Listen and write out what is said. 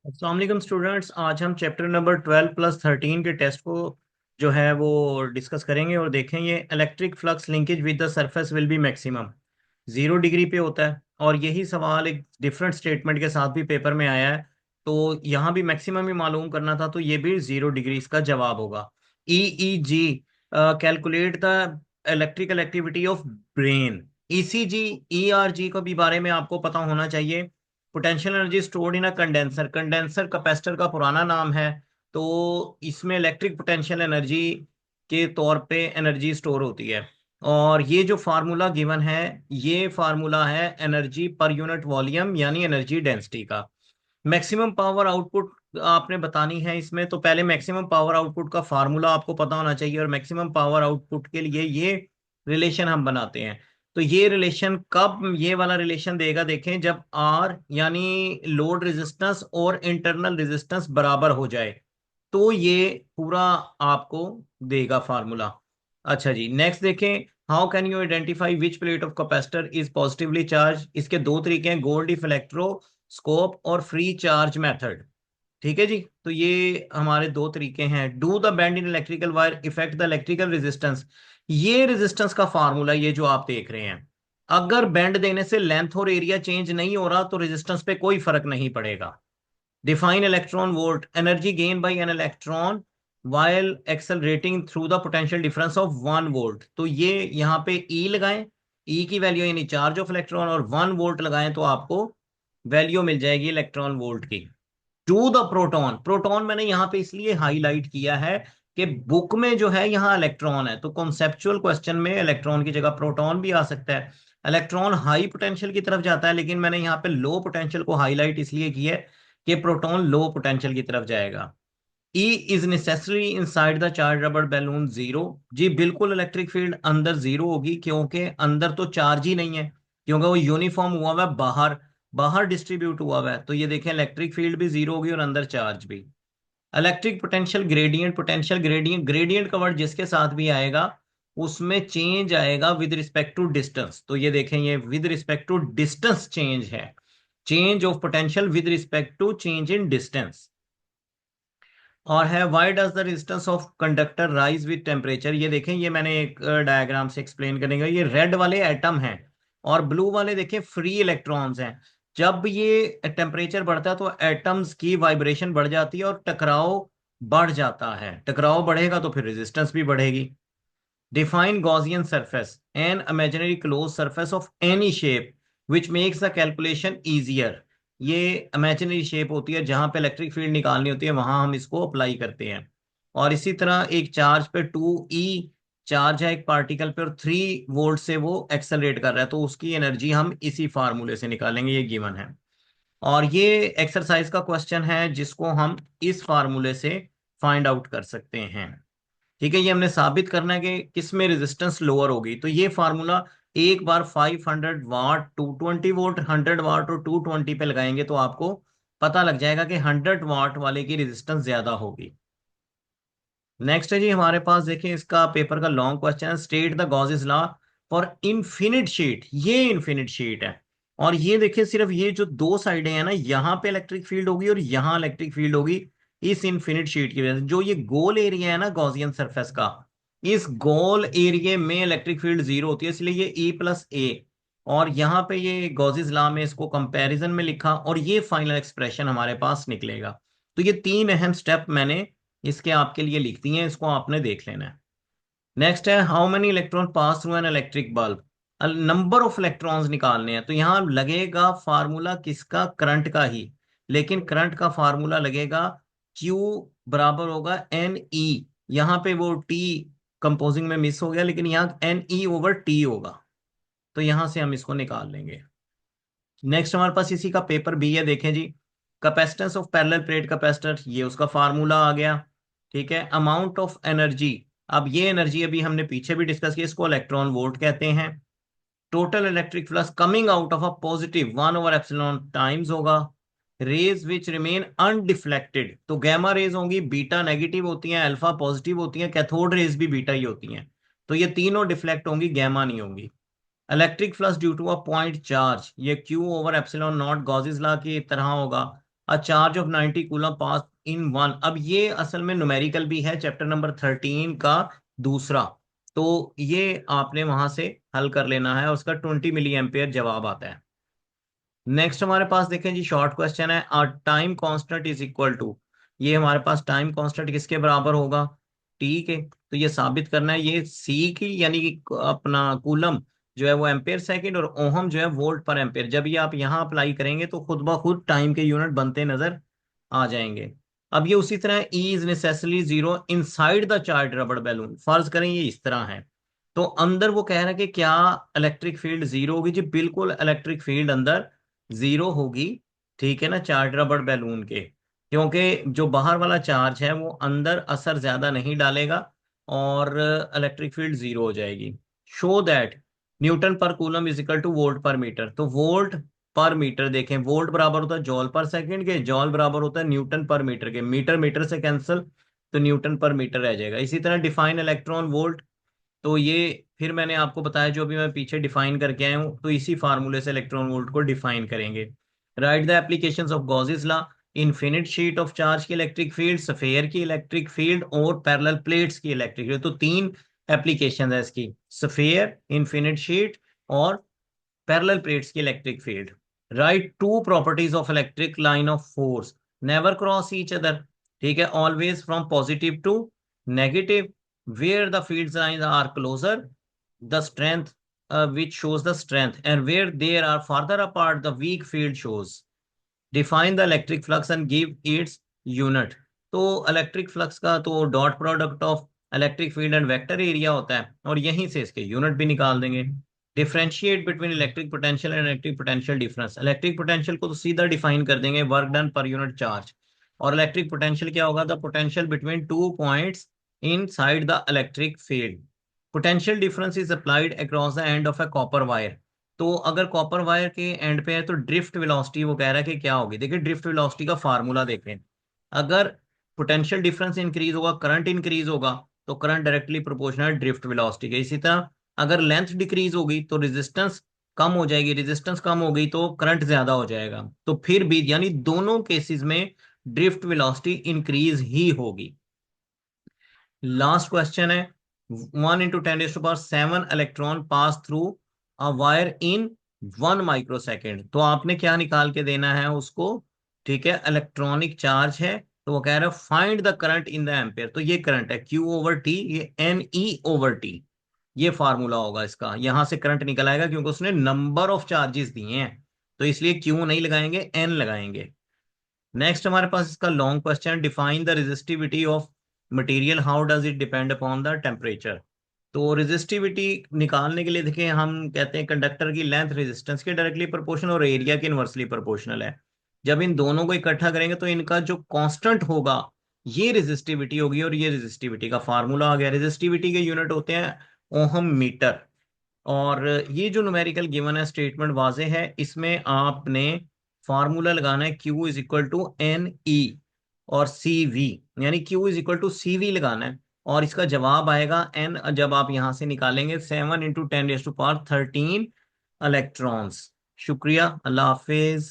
अस्सलाम वालेकुम स्टूडेंट्स। आज हम चैप्टर नंबर 12+13 के टेस्ट को जो है वो डिस्कस करेंगे और देखेंगे electric flux linkage with the surface will be maximum 0 degree पे होता है। और यही सवाल एक डिफरेंट स्टेटमेंट के साथ भी पेपर में आया है। तो यहाँ भी मैक्सिमम ही मालूम करना था, तो ये भी 0 डिग्री इसका जवाब होगा। EEG, calculate the electrical activity of brain. ECG, ERG को भी बारे में आपको पता होना चाहिए। Potential energy stored in a condenser, condenser capacitor का पुराना नाम है। तो इसमें इलेक्ट्रिक पोटेंशियल एनर्जी के तौर पे एनर्जी स्टोर होती है। और ये जो फार्मूला गिवन है, ये फार्मूला है एनर्जी पर यूनिट वॉल्यूम यानी एनर्जी डेंसिटी का। मैक्सिमम पावर आउटपुट आपने बतानी है इसमें, तो पहले मैक्सिमम पावर आउटपुट का फार्मूला आपको पता होना चाहिए। और मैक्सिमम पावर आउटपुट के लिए ये रिलेशन हम बनाते हैं। तो ये रिलेशन कब ये वाला रिलेशन देगा, देखें, जब आर यानी लोड रेजिस्टेंस और इंटरनल रेजिस्टेंस बराबर हो जाए तो ये पूरा आपको देगा फार्मूला। अच्छा जी, नेक्स्ट देखें। How can you identify which plate of capacitor is positively charge. इसके दो तरीके हैं, गोल्डी इलेक्ट्रोस्कोप और फ्री चार्ज मेथड। ठीक है जी। तो ये हमारे दो तरीके हैं। Do the bend in electrical wire effect the electrical resistance. ये रेजिस्टेंस का फार्मूला ये जो आप देख रहे हैं, अगर बेंड देने से लेंथ और एरिया चेंज नहीं हो रहा तो रेजिस्टेंस पे कोई फर्क नहीं पड़ेगा। Define electron volt, energy gain by an electron while accelerating through the potential difference of 1 volt. तो ये यहाँ पे E लगाएं, E की वैल्यू यानी चार्ज ऑफ इलेक्ट्रॉन, और 1 वोल्ट लगाएं तो आपको वैल्यू मिल जाएगी इलेक्ट्रॉन वोल्ट की। टू द प्रोटॉन, प्रोटॉन मैंने यहाँ पे इसलिए हाईलाइट किया है कि बुक में जो है यहाँ इलेक्ट्रॉन है, तो कॉन्सेप्चुअल क्वेश्चन में इलेक्ट्रॉन की जगह प्रोटॉन भी आ सकता है। इलेक्ट्रॉन हाई पोटेंशियल की तरफ जाता है, लेकिन मैंने यहाँ पे लो पोटेंशियल को हाईलाइट इसलिए किया है कि प्रोटॉन लो पोटेंशियल की तरफ जाएगा। E is necessary inside the charge rubber balloon zero. जी बिल्कुल, इलेक्ट्रिक फील्ड अंदर जीरो होगी, क्योंकि अंदर तो चार्ज ही नहीं है, क्योंकि वो यूनिफॉर्म हुआ हुआ है बाहर, बाहर डिस्ट्रीब्यूट हुआ हुआ है। तो ये देखें, इलेक्ट्रिक फील्ड भी जीरो होगी और अंदर चार्ज भी। Electric potential gradient, potential gradient, gradient का वर्ड जिसके साथ भी आएगा उसमें चेंज आएगा विद रिस्पेक्ट टू डिस्टेंस। तो ये देखें, ये with respect to distance change है, change of potential with respect to change in distance. और है why does the resistance of conductor rise with temperature. ये देखें, ये मैंने एक डायग्राम से एक्सप्लेन करेंगे। ये रेड वाले एटम हैं और ब्लू वाले देखें फ्री इलेक्ट्रॉन्स हैं। जब ये टेम्परेचर बढ़ता है तो एटम्स की वाइब्रेशन बढ़ जाती है और टकराव बढ़ जाता है। टकराव बढ़ेगा तो फिर रेजिस्टेंस भी बढ़ेगी। Define Gaussian surface, an imaginary close surface of any shape which makes the calculation easier. ये इमेजिनरी शेप होती है, जहां पे इलेक्ट्रिक फील्ड निकालनी होती है वहां हम इसको अप्लाई करते हैं। और इसी तरह एक चार्ज पे 2E चार्ज है एक पार्टिकल पे और 3 वोल्ट से वो एक्सेलरेट कर रहा है, तो उसकी एनर्जी हम इसी फार्मूले से निकालेंगे, ये गिवन है। और ये एक्सरसाइज का क्वेश्चन है जिसको हम इस फार्मूले से फाइंड आउट कर सकते हैं। ठीक है, ये हमने साबित करना है कि किस में रेजिस्टेंस लोअर होगी। तो ये फार्मूला एक बार 500 वाट 220 वोल्ट, 100 वाट और 220 पे लगाएंगे तो आपको पता लग जाएगा कि 100 वाट वाले की रेजिस्टेंस ज्यादा होगी। नेक्स्ट है जी हमारे पास, देखिए इसका पेपर का लॉन्ग क्वेश्चन है। State the Gauss's law for infinite sheet. ये इनफिनिट शीट है और ये देखिए, सिर्फ ये जो दो साइडें हैं ना, यहाँ पे इलेक्ट्रिक फील्ड होगी और यहाँ इलेक्ट्रिक फील्ड होगी इस इनफिनिट शीट की वजह से। जो ये गोल एरिया है ना गॉसियन सरफेस का, इस गोल एरिया में इलेक्ट्रिक फील्ड जीरो होती है, इसलिए ये E+A। और यहाँ पे ये गॉसेस लॉ में इसको कंपैरिजन में लिखा और ये फाइनल एक्सप्रेशन हमारे पास निकलेगा। तो ये तीन अहम स्टेप मैंने इसके आपके लिए लिख दी हैं, इसको आपने देख लेना है। नेक्स्ट है, how many electron pass through an electric bulb. Number of electrons निकालने हैं, तो यहां लगेगा फार्मूला किसका, करंट का ही। लेकिन करंट का फार्मूला लगेगा Q बराबर होगा NE। यहाँ पे वो T कंपोजिंग में मिस हो गया, लेकिन यहाँ NE/T होगा। तो यहां से हम इसको निकाल लेंगे। नेक्स्ट हमारे पास इसी का पेपर भी है, देखें जी। Capacitance of parallel plate capacitor, ये उसका फार्मूला आ गया। ठीक है, अमाउंट ऑफ एनर्जी, अब ये एनर्जी अभी हमने पीछे भी डिस्कस किया, इसको इलेक्ट्रॉन वोल्ट कहते हैं। Total electric flux coming out of a positive 1/एप्सिलॉन टाइम्स होगा। रेज विच रिमेन अनडिफ्लेक्टेड, तो गैमा रेज होंगी, बीटा नेगेटिव होती हैं, अल्फा पॉजिटिव होती हैं, कैथोड रेज भी बीटा ही होती हैं। तो ये तीनों डिफ्लेक्ट होंगी, गैमा नहीं होंगी। Electric flux due to a point charge, ये Q/एप्सिलॉन नॉट गॉसेस लॉ की तरह होगा। A charge of 90 coulomb pass in one. अब ये असल में न्यूमेरिकल भी है, चैप्टर नंबर 13 का दूसरा। तो ये आपने वहां से हल कर लेना है, उसका 20 मिली एम्पियर जवाब आता है। नेक्स्ट हमारे पास देखें जी, शॉर्ट क्वेश्चन है, a time constant is equal to. ये हमारे पास टाइम कांस्टेंट किसके बराबर होगा, टी के। तो ये साबित करना है, ये सी की यानी कि अपना कूलम जो है वो एम्पेयर सेकंड, और ओहम जो है वोल्ट पर एम्पेयर। जब ये आप यहाँ अप्लाई करेंगे तो खुद ब खुद टाइम के यूनिट बनते नजर आ जाएंगे। अब ये उसी तरह E is necessarily zero inside the charge रबड़ बैलून। फर्ज करें ये इस तरह है, तो अंदर वो कह रहा है कि क्या इलेक्ट्रिक फील्ड जीरो होगी जी, बिल्कुल इलेक्ट्रिक फील्ड अंदर जीरो होगी। ठीक है ना, चार्ज रबड़ बैलून के, क्योंकि जो बाहर वाला चार्ज है वो अंदर असर ज्यादा नहीं डालेगा और इलेक्ट्रिक फील्ड जीरो हो जाएगी। शो दैट न्यूटन पर coulomb is equal two volt पर मीटर। तो वोल्ट पर मीटर देखें, वोल्ट बराबर होता है जॉल पर सेकंड के, जॉल बराबर होता है न्यूटन पर मीटर के, मीटर मीटर से कैंसिल, तो न्यूटन पर मीटर रह जाएगा। इसी तरह डिफाइन इलेक्ट्रॉन वोल्ट, तो ये फिर मैंने आपको बताया जो भी मैं पीछे डिफाइन करके आया हूँ, तो इसी फार्मूले से इलेक्ट्रॉन वोल्ट को डिफाइन करेंगे। Write the applications of Gauss's law, infinite sheet of charge की इलेक्ट्रिक फील्ड, स्फेयर की इलेक्ट्रिक फील्ड और पैरेलल प्लेट्स की इलेक्ट्रिक फील्ड। तो तीन एप्लीकेशन है इसकी, स्फेयर, इनफिनिट शीट और पैरेलल प्लेट्स की electric field. Write two properties of electric line of force, never cross each other. ठीक है, always from positive to negative, where the field lines are closer, the strength which shows the strength, and where they are farther apart, the weak field shows. Define the electric flux and give its unit. तो electric flux का तो dot product of electric field and vector area होता है, और यहीं से इसके unit भी निकाल देंगे। Differentiate between electric potential and electric potential difference. Electric potential को तो सीधा डिफाइन कर देंगे, work done per unit charge. और इलेक्ट्रिक पोटेंशियल क्या होगा, the potential between two points inside the electric field. Potential difference is applied across the end of a copper wire. तो अगर कॉपर वायर के एंड पे है तो ड्रिफ्ट वेलोसिटी वो कह रहा है कि क्या होगी। देखिए ड्रिफ्ट वेलोसिटी का फार्मूला देखें, अगर पोटेंशियल डिफरेंस इंक्रीज होगा, करंट इंक्रीज होगा, तो current directly proportional drift velocity के। इसी तरह अगर लेंथ डिक्रीज होगी तो रेजिस्टेंस कम हो जाएगी, रेजिस्टेंस कम हो गई तो करंट ज्यादा हो जाएगा। तो फिर भी यानी दोनों केसेस में ड्रिफ्ट वेलोसिटी इंक्रीज ही होगी। लास्ट क्वेश्चन है, 1 × 10⁻⁷ electron pass through a wire in 1 microsecond. तो आपने क्या निकाल के देना है उसको, ठीक है, इलेक्ट्रॉनिक चार्ज है, तो वो कह रहा है find the current in the ampere. तो ये करंट है Q/T, ये NE/T, ये फार्मूला होगा इसका। यहां से करंट निकल आएगा क्योंकि उसने नंबर ऑफ चार्जेस दिए हैं, तो इसलिए Q नहीं लगाएंगे, N लगाएंगे। नेक्स्ट हमारे पास इसका long question, define the resistivity of material, how does it depend upon the temperature. तो रेजिस्टिविटी निकालने के लिए देखिए, हम कहते हैं कंडक्टर की लेंथ रेजिस्टेंस के डायरेक्टली प्रोपोर्शनल और एरिया के इनवर्सली प्रोपोर्शनल है। जब इन दोनों को इकट्ठा करेंगे तो इनका जो कांस्टेंट होगा ये रेजिस्टिविटी होगी, और ये रेजिस्टिविटी का फार्मूला आ गया। रेजिस्टिविटी के यूनिट होते हैं ओहम मीटर। और ये जो न्यूमेरिकल गिवन है, स्टेटमेंट वाजे है, इसमें आपने फार्मूला लगाना है Q = NE और CV, यानी Q = CV लगाना है, और इसका जवाब आएगा N। जब आप यहां से निकालेंगे 7 × 10⁻13 इलेक्ट्रॉन्स। शुक्रिया, अल्लाह हाफिज।